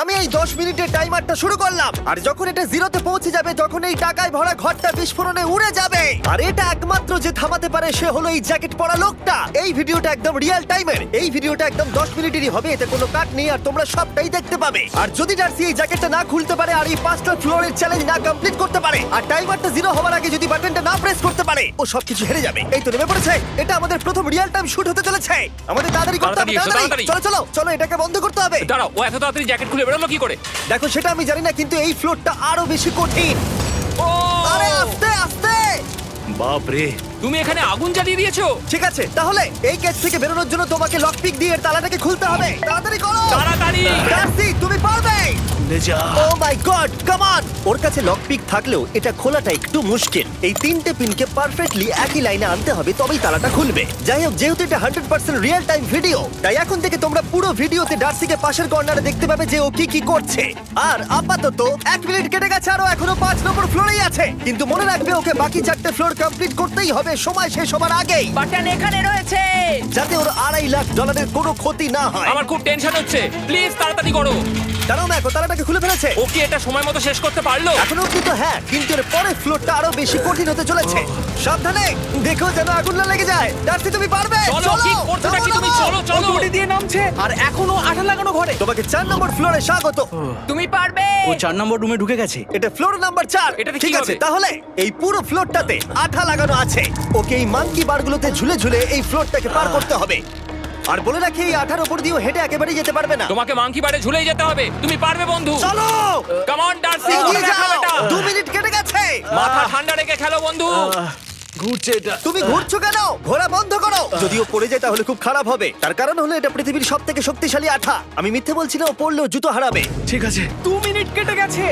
আমি এই 10 মিনিটের টাইমারটা শুরু করলাম, আর যখন এটা জিরোতে পৌঁছে যাবে তখন এই টাকায় ভরা ঘরটা বিস্ফোরণে উড়ে যাবে। আর এটা একমাত্র যে থামাতে পারে সে হলো এই জ্যাকেট পরা লোকটা। এই ভিডিওটা একদম রিয়েল টাইমের, এই ভিডিওটা একদম 10 মিনিটেরই হবে, এতে কোনো কাট নেই আর তোমরা সবটাই দেখতে পাবে। আর যদি ডার্সি এই জ্যাকেটটা না খুলতে পারে আর এই 5টা ফ্লোরের চ্যালেঞ্জ না কমপ্লিট করতে পারে আর টাইমারটা জিরো হওয়ার আগে যদি বাটনটা না প্রেস করতে পারে, ও সবকিছু হেরে যাবে। এই তো নেমে পড়েছে, এটা আমাদের প্রথম রিয়েল টাইম শুট হতে চলেছে। আমাদের তাড়াতাড়ি করতে হবে, তাড়াতাড়ি চলো চলো চলো, এটাকে বন্ধ করতে হবে। দাঁড়াও, ও এত তাড়াতাড়ি জ্যাকেট খুলে বেরোলো কি করে? দেখো সেটা আমি জানি না, কিন্তু এই ফ্লোরটা আরো বেশি কঠিন। ও আরে আস্তে আস্তে। বাপ রে, তুমি এখানে আগুন জ্বালিয়ে দিয়েছো? ঠিক আছে, তাহলে এই কেস থেকে বেরোনোর জন্য তোমাকে লক পিক দিয়ে এর তালাটাকে খুলতে হবে। তাড়াতাড়ি করো, তাড়াতাড়ি। ডার্সি তুমি পারবে। লে যা। ও মাই গড, কাম অন। ওর কাছে লক পিক থাকলেও এটা খোলাটা একটু মুশকিল। এই 3টে পিনকে পারফেক্টলি একই লাইনে আনতে হবে, তবেই তালাটা খুলবে। যাই হোক, যেহেতু এটা 100% রিয়েল টাইম ভিডিও, তাই এখন থেকে তোমরা পুরো ভিডিওতে ডার্সিকে পাশের কর্নারে দেখতে পাবে যে ও কি কি করছে। আর আপাতত 1 মিনিট কেটে গেছে, আরো এখনো 5 নম্বর ফ্লোরেই আছে। কিন্তু মনে রাখবে ওকে বাকি 4টে ফ্লোর কমপ্লিট করতেই হবে সময় শেষ হবার আগেই, বাটন এখানে রয়েছে। যাতে ওর $2.5 লাখ কোনো ক্ষতি না হয়। আমার খুব টেনশন হচ্ছে, প্লিজ তাড়াতাড়ি করো। দাঁড়াও, দেখো তালাটাকে খুলে ফেলেছে। ও কি এটা সময় মতো শেষ করতে পারলো? এখনো অব্দি তো হ্যাঁ, কিন্তু এর পরের ফ্লোরটা আরো বেশি কঠিন হতে চলেছে। সাবধানে, দেখো যেন আগুন না লেগে যায়। ডার্সি তুমি পারবে। চলো, কি করছো নাকি তুমি? চলো চলো। দড়ি দিয়ে নামছে আর এখনো আঠা লাগানো ঘরে। তোমাকে 4 নম্বর ফ্লোরে স্বাগত। তুমি পারবে। ও 4 নম্বর রুমে ঢুকে গেছে। এটা ফ্লোর নাম্বার 4। এটাতে কি ঠিক আছে, হবে? তাহলে এই পুরো ফ্লোরটাতে আঠা লাগানো আছে। ওকে এই মাঙ্কি বারগুলোতে ঝুলে ঝুলে এই ফ্লোরটাকে পার করতে হবে। আর বলে রাখি, এই আঠার উপর দিয়েও হেঁটে একেবারেই যেতে পারবে না। তোমাকে মাংকি বারে ঝুলেই যেতে হবে। তুমি পারবে বন্ধু। চলো কাম অন ডার্সি, এগিয়ে করে দেখাও যাও। এটা। 2 মিনিট কেটে গেছে। মাথা ঠান্ডা রেখে খেলো বন্ধু। ঘুরছে এটা। তুমি ঘুরছো কেন? ঘোরা বন্ধ করো। যদিও পড়ে যায় তাহলে খুব খারাপ হবে। তার কারণ হলো এটা পৃথিবীর সবথেকে শক্তিশালী আঠা। আমি মিথ্যে বলছি না, ও পড়লেও জুতো হারাবে। ঠিক আছে। 2 মিনিট কেটে গেছে।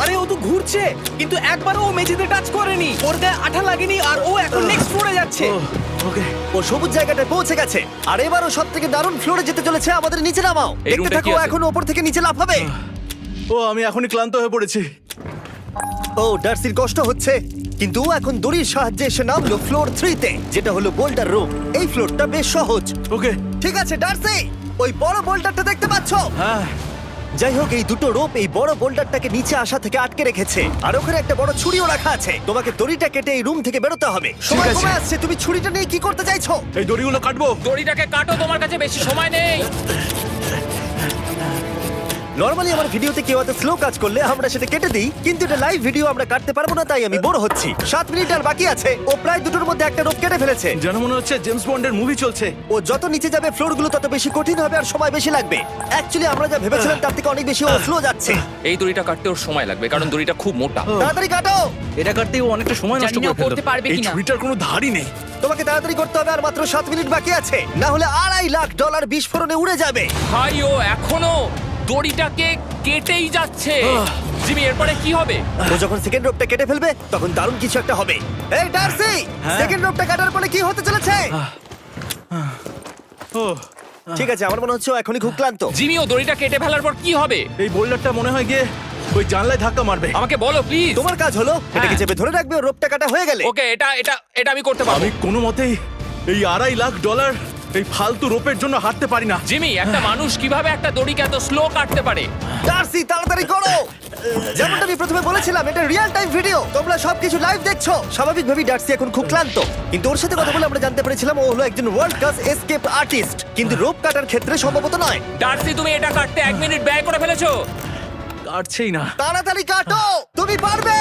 আরে ও তো ঘুরছে, কিন্তু একবারও ও মেঝেতে টাচ করেনি। ওর গায়ে আঠা লাগেনি আর ও এখন নেক্সট ফ্লোরে যাচ্ছে। ওকে। ও সবুজ জায়গাটায় পৌঁছে গেছে। আর এবারও সব থেকে দারুণ ফ্লোরে যেতে চলেছে। আমাদের নিচে নামাও। এই দেখতে রুমটা থাকো, কি আছে? এখন ওপর থেকে নিচে লাফাবে। ও আমি এখনই ক্লান্ত হয়ে পড়েছি। ও ডার্সির কষ্ট হচ্ছে, কিন্তু ও এখন দড়ির সাহায্যে এসে নামলো ফ্লোর 3-তে, যেটা হলো বোল্ডার রুম। এই ফ্লোরটা বেশ সহজ। ওকে। ঠিক আছে ডার্সি, ওই বড় বোল্ডারটা দেখতে পাচ্ছ? হ্যাঁ। যাই হোক, এই দুটো রোপ এই বড় বোল্ডারটাকে নিচে আসা থেকে আটকে রেখেছে। আর ওখানে একটা বড় ছুরিও রাখা আছে। তোমাকে দড়িটা কেটে এই রুম থেকে বেরোতে হবে। সময় আছে। কমে আসছে, তুমি ছুরিটা নিয়ে কি করতে চাইছো? এই দড়িগুলো কাটবো। দড়িটাকে কাটো, তোমার কাছে বেশি সময় নেই। নরমালি আমার ভিডিওতে কেউ এত স্লো কাজ করলে আমরা সেটা কেটে দিই, কিন্তু এটা লাইভ ভিডিও আমরা কাটতে পারবো না, তাই আমি বোর হচ্ছি। 7 মিনিট আর বাকি আছে। ও প্রায় দুটোর মধ্যে একটা রোপ কেটে ফেলেছে। যেন মনে হচ্ছে জেমস বন্ডের মুভি চলছে। ও যত নিচে যাবে ফ্লোরগুলো তত বেশি কঠিন হবে আর সময় বেশি লাগবে। অ্যাকচুয়ালি আমরা যা ভেবেছিলাম তার থেকে অনেক বেশি ও স্লো যাচ্ছে। এই দড়িটা কাটতে ওর সময় লাগবে, কারণ দড়িটা খুব মোটা। তাড়াতাড়ি কাটো। এটা কাটতেই ও অনেকটা সময় নষ্ট জানি না করে ফেললো। করতে পারবে এই কিনা। ছুরিটার কোনো ধারই নেই। তোমাকে তাড়াতাড়ি করতে হবে, আর মাত্র 7 মিনিট বাকি আছে, না হলে $2.5 লাখ বিস্ফোরণে উড়ে যাবে। ভাই ও এখনো দড়িটাকে কেটেই যাচ্ছে। জিমি, এরপরে কি হবে? ও যখন সেকেন্ড রোপটা কেটে ফেলবে তখন দারুণ কিছু একটা হবে। এই ডার্সি, সেকেন্ড রোপটা কাটার পরে কি হতে চলেছে? ও ঠিক আছে, আমার মনে হচ্ছে ও এখনই খুব ক্লান্ত। জিমি, ও দড়িটা কেটে ফেলার পর কি হবে? এই বোল্ডারটা মনে হয় গিয়ে ওই জানলায় ধাক্কা মারবে। আমাকে বলো প্লিজ। তোমার কাজ হলো এটাকে চেপে ধরে রাখবে, ও রোপটা কাটা হয়ে গেলে। ওকে, এটা এটা এটা আমি করতে পারবো। আমি কোনো মতেই এই $2.5 লাখ এই ফালতু রোপের জন্য হাঁটতে পারি না। জিমি, একটা মানুষ কিভাবে একটা দড়িকে এত স্লো কাটতে পারে? ডার্সি তাড়াতাড়ি করো। যেমনটা আমি প্রথমে বলেছিলাম, এটা রিয়েল টাইম ভিডিও, তোমরা সবকিছু লাইভ দেখছো। স্বাভাবিকভাবেই ডার্সি এখন খুব ক্লান্ত, কিন্তু ওর সাথে কথা বলে আমরা জানতে পেরেছিলাম ও হলো একজন ওয়ার্ল্ড ক্লাস এসকেপ আর্টিস্ট, কিন্তু রোপ কাটার ক্ষেত্রে সম্ভবত নয়। ডার্সি, তুমি এটা কাটতে 1 মিনিট ব্যয় করে ফেলেছো। কাটছেই না। তাড়াতাড়ি কাটো, তুমি পারবে।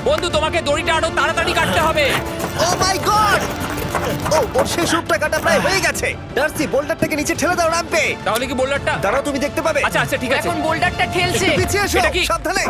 বন্ধু, তোমাকে দড়িটা আরো তাড়াতাড়ি কাটতে হবে। ও মাই গড! ও ওর শেষ রূপটা কাটা প্রায় হয়ে গেছে। ডার্সি, বোল্ডারটাকে নিচে ঠেলে দাও রাম্পে। তাহলে কি বোল্ডারটা? দাঁড়াও, তুমি দেখতে পাবে। আচ্ছা আচ্ছা, ঠিক আছে। এখন বোল্ডারটা ঠেলছে। একটু পিছিয়ে এসো, এটা কি? সাবধানে।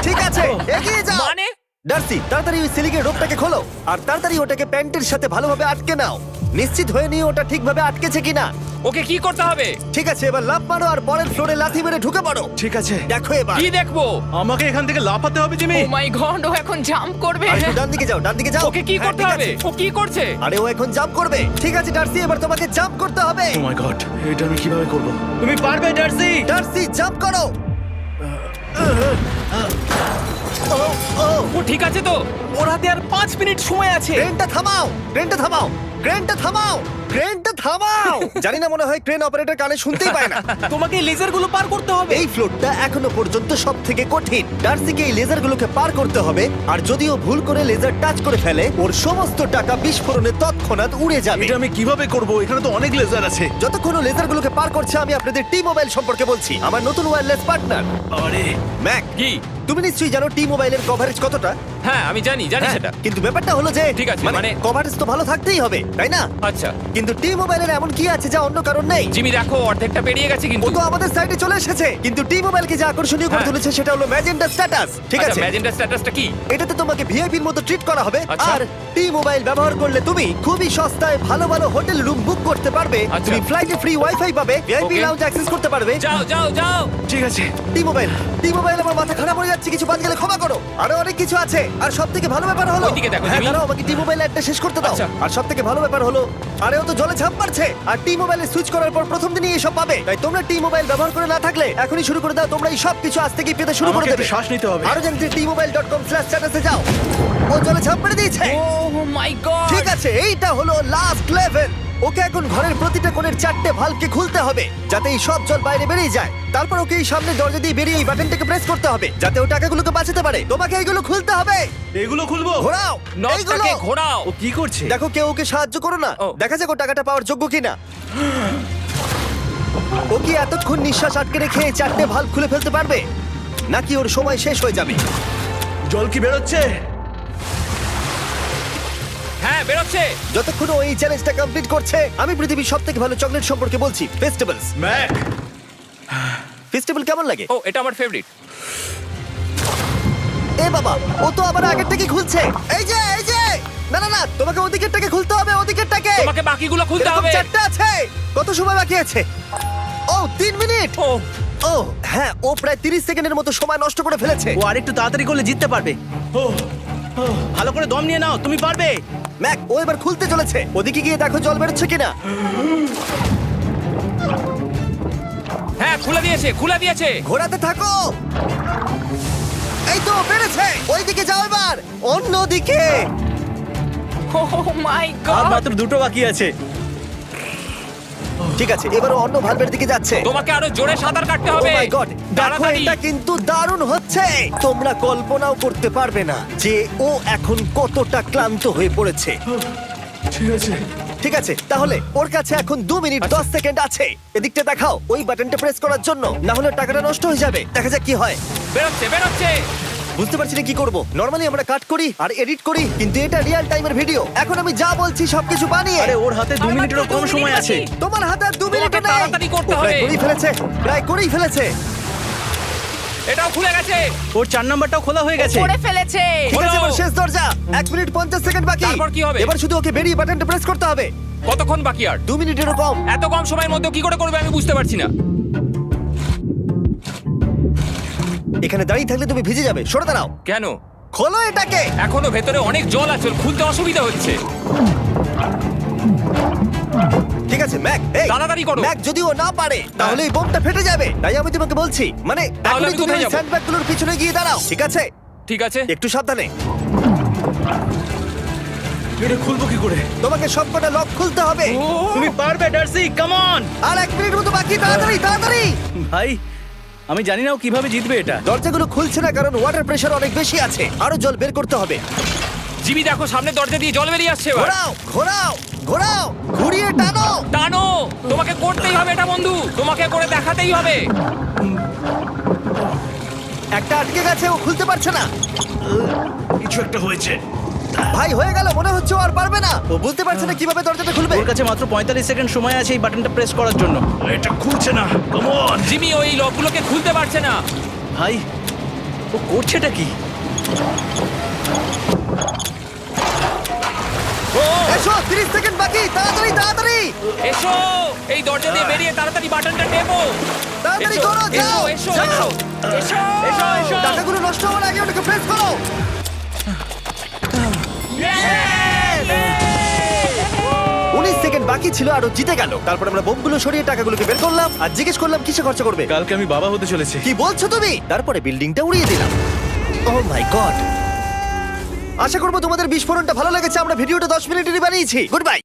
ঠিক আছে, এগিয়ে যাও। মানে? ডার্সি, তাড়াতাড়ি ওই সিলিংয়ের রোপটাকে খোলো আর তাড়াতাড়ি ওটাকে প্যান্টের সাথে ভালোভাবে আটকে নাও। নিশ্চিত হয়ে নিয়ে ওটা ঠিকভাবে আটকেছে কিনা। ওকে কি করতে হবে? ঠিক আছে, এবার লাফ মারো আর পরের ফ্লোরে লাথি মেরে ঢুকে পড়ো। ঠিক আছে। দেখো এবার। কি দেখবো? আমাকে এখান থেকে লাফাতে হবে জিমি। ও মাই গড, ও এখন জাম্প করবে। আর একটু ডান দিকে যাও, ডান দিকে যাও। ওকে কি হ্যাঁ, করতে ঠিক হবে? আছে। ও কি করছে? আরে ও এখন জাম্প করবে। ঠিক আছে ডার্সি, এবার তোমাকে জাম্প করতে হবে। ও মাই গড, এটা আমি কিভাবে করব? তুমি পারবে ডার্সি। ডার্সি, জাম্প করো। ও ও ও ঠিক আছে তো? ওর হাতে আর 5 মিনিট সময় আছে। ক্রেনটা থামাও, ক্রেনটা থামাও, ক্রেনটা থামাও, ক্রেনটা থামাও। জানি না, মনে হয় ক্রেন অপারেটর কানে শুনতেই পায় না। তোমাকে লেজারগুলো পার করতে হবে। এই ফ্লোরটা এখনো পর্যন্ত সব থেকে কঠিন। ডার্সিকে এই লেজারগুলোকে পার করতে হবে, আর যদিও ভুল করে লেজার টাচ করে ফেলে, ওর সমস্ত টাকা বিস্ফোরণে তৎক্ষণাৎ উড়ে যাবে। এটা আমি কিভাবে করব? এখানে তো অনেক লেজার আছে। যতক্ষণ ও লেজারগুলোকে পার করছে, আমি আপনাদের টি মোবাইল সম্পর্কে বলছি, আমার নতুন ওয়্যারলেস পার্টনার। আরে ম্যাক, কি? তুমি নিশ্চয়ই জানো টি মোবাইলের কভারেজ কতটা? হ্যাঁ আমি জানি হ্যাঁ, সেটা। কিন্তু ব্যাপারটা হলো যে ঠিক আছে, মানে কভারেজ তো ভালো থাকতেই হবে, তাই না? আচ্ছা কিন্তু টি মোবাইলের এমন কি আছে যা অন্য কারণ নেই? জিমি দেখো অর্ধেকটা পেরিয়ে গেছে ও কিন্তু। তো আমাদের সাইডে চলে এসেছে, কিন্তু টি মোবাইলকে যে আকর্ষণীয় করে হ্যাঁ। তুলেছে সেটা হলো ম্যাজেন্টা স্ট্যাটাস। ঠিক আচ্ছা, আছে, ম্যাজেন্টা স্ট্যাটাসটা কি? এটাতে তোমাকে ভিআইপির মতো ট্রিট করা হবে। আচ্ছা। আর টি মোবাইল ব্যবহার করলে তুমি খুবই সস্তায় ভালো ভালো হোটেল রুম বুক করতে পারবে। আচ্ছা। তুমি ফ্লাইটে ফ্রি ওয়াইফাই পাবে, ভিআইপি Okay. লাউঞ্জ অ্যাক্সেস করতে পারবে। যাও যাও যাও। ঠিক আছে। টি মোবাইল আমার মাথা খারাপ হয়ে যাচ্ছে, কিছু বাদ গেলে ক্ষমা করো। আরো অনেক কিছু আছে, আর সবথেকে ভালো ব্যাপার হলো, ওইদিকে দেখো, হ্যাঁ জিমি। দাঁড়াও, আমাকে টি মোবাইল একটা শেষ করতে দাও। আচ্ছা। আর সবথেকে ভালো ব্যাপার হলো, আরে ও তো জলে ঝাঁপ মারছে, আর টি মোবাইলে সুইচ করার পর প্রথম দিনই এসব পাবে। তাই তোমরা টি মোবাইল ব্যবহার করে না থাকলে এখনই শুরু করে দাও। তোমরা এই সব কিছু আজ থেকেই পেতে শুরু করে আমাকে দেবে। একটু শ্বাস নিতে হবে। আরো জানতে tmobile.com/status এ যাও। ও জলে ঝাঁপ মেরে দিয়েছে। ও মাই গড। ঠিক আছে, এইটা হলো লাস্ট লেভেল। ওকে এখন ঘরের প্রতিটা কোণের 4টে ভালভকে খুলতে হবে, যাতে এই সব জল বাইরে বেরিয়ে যায়। তারপর ওকে এই সামনে দরজা দিয়ে বেরিয়ে এই বাটনটাকে প্রেস করতে হবে, যাতে ও টাকাগুলোকে বাঁচাতে পারে। তোমাকে এইগুলো খুলতে হবে। এগুলো খুলবো? ঘোরাও এইগুলো। নটটাকে ঘোরাও। ও কি করছে? দেখো কেউ ওকে সাহায্য করো না, ও। দেখা যাক ও টাকাটা পাওয়ার যোগ্য কিনা। ও কি এতক্ষণ নিঃশ্বাস আটকে রেখে 4টে ভালভ খুলে ফেলতে পারবে, নাকি ওর সময় শেষ হয়ে যাবে? জল কি বেরোচ্ছে? হ্যাঁ বেরোচ্ছে। যতক্ষণ ও এই চ্যালেঞ্জটা কমপ্লিট করছে, আমি পৃথিবীর সবথেকে ভালো চকলেট সম্পর্কে বলছি, ফেস্টিভ্যালস। ম্যাক, ফেস্টিভ্যাল কেমন লাগে? ও এটা আমার ফেভারিট। এ বাবা, ও তো আবার আগেরটাকে খুলছে। এই যে না না না, তোমাকে ওদিকেরটাকে খুলতে হবে, ওদিকেরটাকে। তোমাকে বাকিগুলো খুলতে এরকম হবে। 4টা আছে। কত সময় বাকি আছে? ও 3 মিনিট। ও ও হ্যাঁ, ও প্রায় 30 সেকেন্ডের মতো সময় নষ্ট করে ফেলেছে। ও আরেকটু তাড়াতাড়ি করলে জিততে পারবে। ভালো করে দম নিয়ে নাও, তুমি পারবে। ম্যাক, ও এবার খুলতে চলেছে। ওদিকে গিয়ে দেখো জল বেরোচ্ছে কিনা। হ্যাঁ খুলে দিয়েছে, খুলে দিয়েছে। ঘোরাতে থাকো। এই তো বেড়েছে। ওইদিকে যাও এবার, অন্যদিকে। ও মাই আর গড। মাত্র 2টো বাকি আছে। ঠিক আছে, এবার ও অন্য ভালভের দিকে যাচ্ছে। তোমাকে আরো জোরে সাঁতার কাটতে Oh হবে। my God! দেখো, তাড়াতাড়ি। এটা কিন্তু দারুণ হচ্ছে। তোমরা কল্পনাও করতে পারবে না যে ও এখন কতটা ক্লান্ত হয়ে পড়েছে। ঠিক আছে। ঠিক আছে, তাহলে ওর কাছে এখন 2 মিনিট 10 সেকেন্ড আছে। এদিকটা দেখাও, ওই বাটনটা প্রেস করার জন্য, না হলে টাকাটা নষ্ট হয়ে যাবে। দেখা যাক কি হয়। বেরোচ্ছে বেরোচ্ছে। বুঝতে পারছি না কি করব। নরমালি আমরা কাট করি আর এডিট করি, কিন্তু এটা রিয়েল টাইমের ভিডিও। এখন আমি যা বলছি সবকিছু বানিয়ে। আরে ওর হাতে 2 মিনিটেরও কম সময় আছে। তোমার হাতে আর 2 মিনিট তোমাকে নেই। তাড়াতাড়ি করতে ও প্রায় হবে। করেই ফেলেছে, প্রায় করেই ফেলেছে। এটাও খুলে গেছে। ওর 4 নাম্বারটাও খোলা হয়ে গেছে। করে ফেলেছে। ঠিক আছে, হলো। এবার শেষ দরজা। 1 মিনিট 50 সেকেন্ড বাকি। তারপর কি হবে? এবার শুধু ওকে বেরিয়ে বাটনটা প্রেস করতে হবে। কতক্ষণ বাকি আর? 2 মিনিটেরও কম। এত কম সময়ের মধ্যে কি করে করবে আমি বুঝতে পারছি না। এখানে দাঁড়িয়ে থাকলে তুমি ভিজে যাবে, সরে দাঁড়াও। কেন? খোলো এটাকে। এখনো ভেতরে অনেক জল আছে, ওর খুলতে অসুবিধা হচ্ছে। ঠিক আছে ম্যাক, এই তাড়াতাড়ি করো। ম্যাক, যদি ও না পারে তাহলে এই বোমটা ফেটে যাবে। তাই আমি তোমাকে বলছি, মানে তাহলে এখনই আমি তুমি কোথায় ওই যাবো? স্যান্ডব্যাগগুলোর পিছনে গিয়ে দাঁড়াও, ঠিক আছে? ঠিক আছে। একটু সাবধানে। এটা খুলবো কি করে? তোমাকে সবকটা লক খুলতে হবে। তুমি পারবে ডার্সি, কাম অন। আর 1 মিনিট মতো বাকি, তাড়াতাড়ি তাড়াতাড়ি। ভাই আমি জানি না ও কিভাবে জিতবে এটা। দরজাগুলো খুলছে না কারণ ওয়াটার প্রেশার অনেক বেশি আছে। আরো জল বের করতে হবে। জিমি দেখো সামনে দরজা দিয়ে জল বেরিয়ে আসছে এবার। ঘোরাও ঘোরাও ঘোরাও, ঘুরিয়ে টানো। টানো। তোমাকে করতেই হবে এটা বন্ধু, তোমাকে করে দেখাতেই হবে। একটা আটকে গেছে, ও খুলতে পারছে না। কিছু একটা হয়েছে। ভাই হয়ে গেল, মনে হচ্ছে ও আর পারবে না। ও বুঝতে পারছে না কিভাবে দরজাটা খুলবে। ওর কাছে মাত্র 45 সেকেন্ড সময় আছে এই বাটনটা প্রেস করার জন্য। এটা খুলছে না। Come on. জিমি ওই লকগুলোকে খুলতে পারছে না। ভাই ও করছেটা কি? ও এসো, 30 সেকেন্ড বাকি, তাড়াতাড়ি তাড়াতাড়ি। এসো, এই দরজা দিয়ে বেরিয়ে তাড়াতাড়ি বাটনটা টেপো। তাড়াতাড়ি এসো, করো, যাও এসো, যাও। এসো, এসো, এসো, এসো। টাকাগুলো নষ্ট হওয়ার আগে ওটাকে প্রেস করো। 19 সেকেন্ড বাকি ছিল আর ও জিতে গেল। তারপর আমরা বোমগুলো সরিয়ে টাকাগুলোকে বের করলাম আর জিজ্ঞেস করলাম কিসে খরচা করবে। কালকে আমি বাবা হতে চলেছি। কি বলছো তুমি? তারপরে বিল্ডিংটা উড়িয়ে দিলাম। ও মাই গড। আশা করবো তোমাদের বিস্ফোরণটা ভালো লেগেছে। আমরা ভিডিওটা 10 মিনিটেরই বানিয়েছি। Good bye.